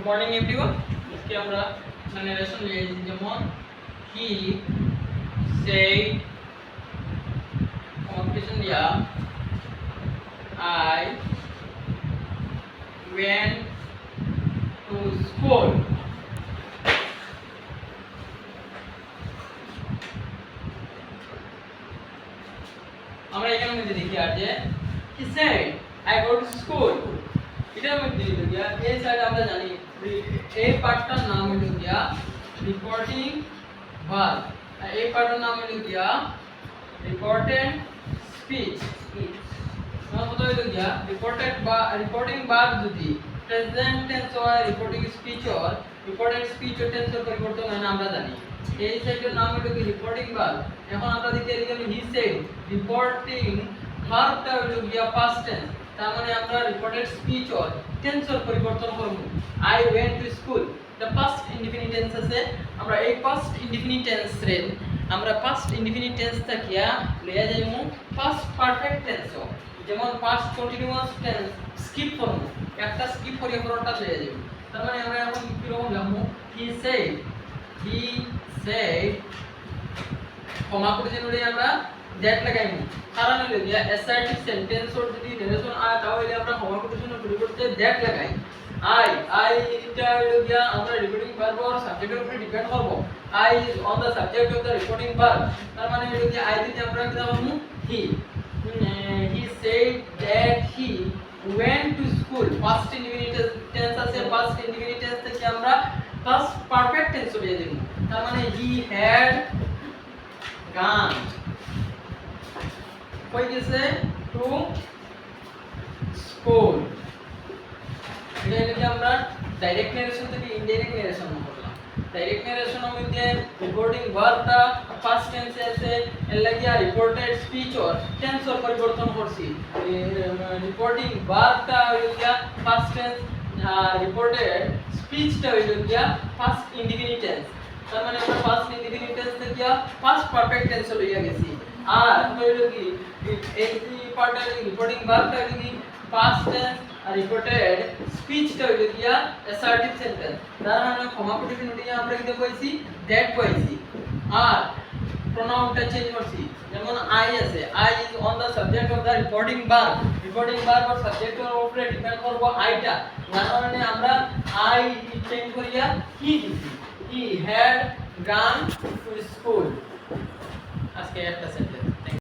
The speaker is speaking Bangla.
Good morning everyone. আজকে আমরা নারেশন লিখেছি যেমন he said কম্পিটিশন দিয়া I went to school. আমরা এখানে মধ্যে দেখি আর যে he said I go to school. এটার মধ্যে দিল গিয়া এই সাইড আমরা জানি এই পার্টটার নাম হলো গিয়া রিপোর্টিং ভার্ব আর এই পার্টের নাম হলো গিয়া রিপোর্টেড স্পিচ মানে কত হলো গিয়া রিপোর্টিং ভার্ব যদি প্রেজেন্ট টেন্স হয় রিপোর্টিং স্পিচ হয় রিপোর্টেড স্পিচ ও টেন্সের পরিবর্তন হয় না আমরা জানি এই সাইডের নাম হলো কি রিপোর্টিং ভার্ব এখন আমরা দেখি এখানে হি সেড রিপোর্টিং ভার্বটা হলো গিয়া পাস্ট টেন্স তার মানে আমরা রিপোর্টেড স্পিচ অর টেন্সর পরিবর্তন করব I went to school the past indefinite tense আছে আমরা এই পাস্ট ইনডিফিনিট টেন্স রে আমরা পাস্ট ইনডিফিনিট টেন্স থাকিয়া লইয়া যাইমু পাস্ট পারফেক্ট টেন্স যেমন পাস্ট কন্টিনিউয়াস টেন্স স্কিপ করব একটা স্কিপ করিয়া পরটা লইয়া যাইমু তার মানে আমরা এখন কি রকম লিখমু হি সেড ক্ষমা করে জেনুরে আমরা দ্যাট লাগাইমু কারণ হলো যে অ্যাসার্টিভ সেন্টেন্স ওর যদি নারেশন আয় তাহলে আমরা ক্ষমা করে জন্য পরিবর্তে দ্যাট লাগাই আই এটা হলো গিয়া আমরা রিপোর্টিং ভার্ব আর সাবজেক্টের উপরে ডিপেন্ড করব I is on the subject of the reporting verb তার মানে হলো যে আই দিতে আমরা কি লিখবো he said that he went to school past indefinite tense আছে past indefinite tense থেকে আমরা past perfect tense চলে যাব তার মানে he had gone কই গেছে টু স্কুল এটা যদি আমরা ডাইরেক্ট নারেশন থেকে ইনডাইরেক্ট নারেশন করলাম ডাইরেক্ট নারেশনের মধ্যে রিপোর্টিং ভার্বটা ফার্স্ট টেন্সে আছে এর লাগিয়া রিপোর্টেড স্পিচ অর টেন্সর পরিবর্তন করছি রিপোর্টিং ভার্বটা হইল গিয়া ফার্স্ট টেন্স আর রিপোর্টেড স্পিচটা হইল গিয়া ফার্স্ট ইনডিফিনিট টেন্স তার মানে আমরা ফার্স্ট ইনডিফিনিট টেন্স থেকে ফার্স্ট পারফেক্ট টেন্সে লইয়া গেছি আর হইল কি এই পার্টটা রিপোর্টিং ভার্বটা হইল কি past tense আর রিপোর্টেড স্পিচটা হইল গিয়া অ্যাসার্টিভ সেন্টেন্স তার মানে ক্ষমা করে দিন আমরা কি কইছি দ্যাট কইছি আর প্রোনাউনটা চেঞ্জ করছি যেমন আই আছে I is on the subject of the reporting verb আর সাবজেক্টের উপরে ডিপেন্ড করব আইটা যার কারণে আমরা আই চেঞ্জ করিয়া হি দিছি হি হ্যাড গান টু স্কুল আজকে একটা